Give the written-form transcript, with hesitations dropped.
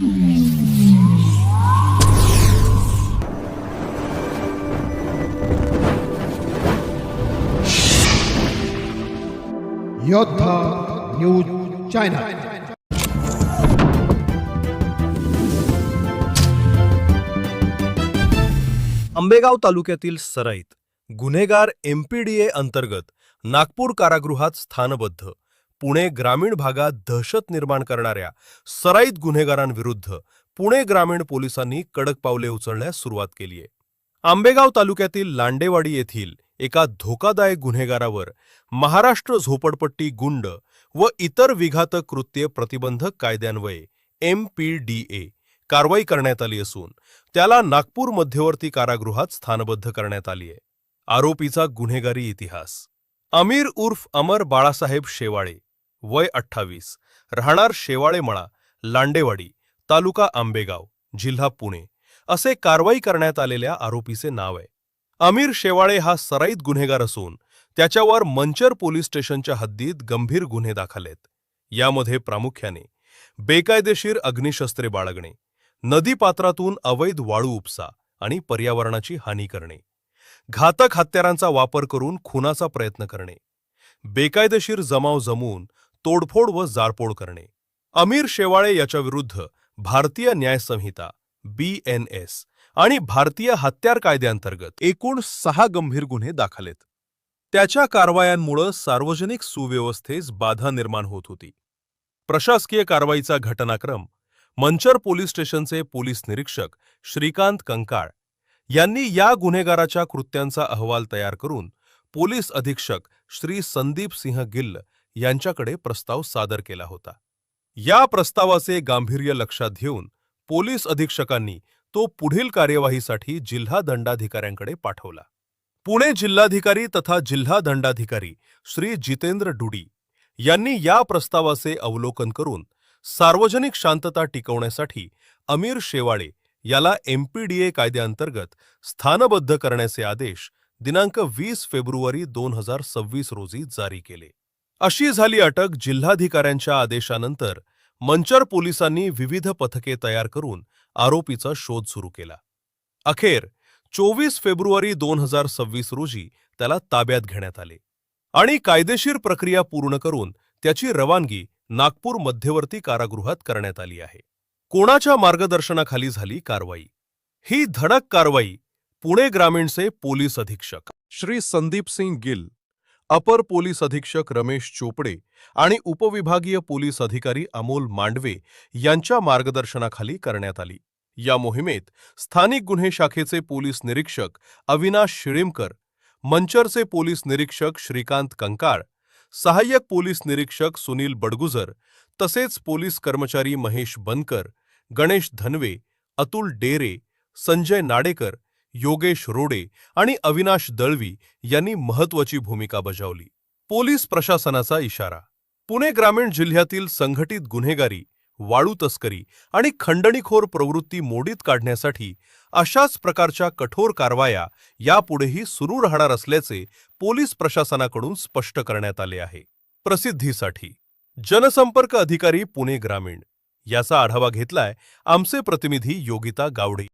योद्धा news channel. Ambegaon तालुक्यातील सराईत गुन्हेगार MPDA अंतर्गत नागपूर कारागृहात स्थानबद्ध पुणे ग्रामीण भागात दहशत निर्माण करणाऱ्या सराईत गुन्हेगारांविरुद्ध पुणे ग्रामीण पोलिसांनी कडक पावले उचलण्यास सुरुवात केली आहे। आंबेगाव तालुक्यातील लांडेवाडी येथील एका धोकादायक गुन्हेगारावर महाराष्ट्र झोपडपट्टी गुंड व इतर विघातक कृत्ये प्रतिबंधक कायद्यान्वये MPDA कारवाई करण्यात आली असून त्याला नागपूर मध्यवर्ती कारागृहात स्थानबद्ध करण्यात आली आहे। आरोपीचा गुन्हेगारी इतिहास: अमीर उर्फ अमर बाळासाहेब शेवाळे, वय 28, राहणार शेवाळे मळा, लांडेवाडी, तालुका आंबेगाव, जिल्हा पुणे असे कारवाई करण्यात आलेल्या आरोपीचे नाव आहे। अमीर शेवाळे हा सराईत गुन्हेगार असून त्याच्यावर मंचर पोलीस स्टेशनच्या हद्दीत गंभीर गुन्हे दाखल आहेत। यामध्ये प्रामुख्याने बेकायदेशीर अग्निशस्त्रे बाळगणे, नदीपात्रातून अवैध वाळू उपसा आणि पर्यावरणाची हानी करणे, घातक हत्यारांचा वापर करून खुनाचा प्रयत्न करणे, बेकायदेशीर जमाव जमवून तोडफोड व जाळपोळ करणे। अमीर शेवाळे याच्याविरुद्ध भारतीय न्याय संहिता BNS आणि भारतीय हत्यार कायद्याअंतर्गत एकूण 6 गंभीर गुन्हे दाखल आहेत। त्याच्या कारवायांमुळे सार्वजनिक सुव्यवस्थेस बाधा निर्माण होत होती। प्रशासकीय कारवाईचा घटनाक्रम मंचर पोलीस स्टेशनचे पोलीस निरीक्षक श्रीकांत कंकाळ यांनी या गुन्हेगाराच्या कृत्यांचा अहवाल तयार करून पोलीस अधीक्षक श्री संदीप सिंह गिल्ल यांच्याकडे प्रस्ताव सादर केला होता। या प्रस्तावाचे गांभीर्य लक्षात घेऊन पोलीस अधीक्षकांनी तो पुढील कार्यवाहीसाठी जिल्हा दंडाधिकाऱ्यांकडे पाठवला। पुणे जिल्हाधिकारी तथा जिल्हा दंडाधिकारी श्री जितेंद्र डुडी यांनी या प्रस्तावाचे अवलोकन करून सार्वजनिक शांतता टिकवण्यासाठी अमीर शेवाळे याला MPDA कायद्याअंतर्गत स्थानबद्ध करण्याचे आदेश दिनांक 20 फेब्रुवारी 2026 रोजी जारी केले। अशी झाली अटक। जिल्हाधिकाऱ्यांच्या आदेशानंतर मंचर पोलिसांनी विविध पथके तयार करून आरोपीचा शोध सुरू केला। अखेर 24 फेब्रुवारी 2026 रोजी त्याला ताब्यात घेण्यात आले आणि कायदेशीर प्रक्रिया पूर्ण करून त्याची रवानगी नागपूर मध्यवर्ती कारागृहात करण्यात आली आहे। कोणाच्या मार्गदर्शनाखाली झाली कारवाई? ही धडक कारवाई पुणे ग्रामीणचे पोलीस अधीक्षक श्री संदीप सिंह गिल, अपर पोलीस अधीक्षक रमेश चोपडे आणि उपविभागीय पोलीस अधिकारी अमोल मांडवे यांच्या मार्गदर्शनाखाली करण्यात आली। या मोहिमेत स्थानिक गुन्हे शाखेचे पोलीस निरीक्षक अविनाश शिळीमकर, मंचरचे पोलीस निरीक्षक श्रीकांत कंकाळ, सहाय्यक पोलीस निरीक्षक सुनील बडगुजर तसेच पोलीस कर्मचारी महेश बनकर, गणेश धनवे, अतुल डेरे, संजय नाडेकर, योगेश रोडे आणि अविनाश दळवी यांनी महत्त्वाची भूमिका बजावली। पोलीस प्रशासनाचा इशारा: पुणे ग्रामीण जिल्ह्यातील संघटित गुन्हेगारी, वाळू तस्करी आणि खंडणीखोर प्रवृत्ती मोडीत काढण्यासाठी अशाच प्रकारच्या कठोर कारवाया यापुढेही सुरू राहणार असल्याचे पोलीस प्रशासनाकडून स्पष्ट करण्यात आले आहे। प्रसिद्धीसाठी जनसंपर्क अधिकारी पुणे ग्रामीण याचा आढावा घेतलाय आमचे प्रतिनिधी योगिता गावडे।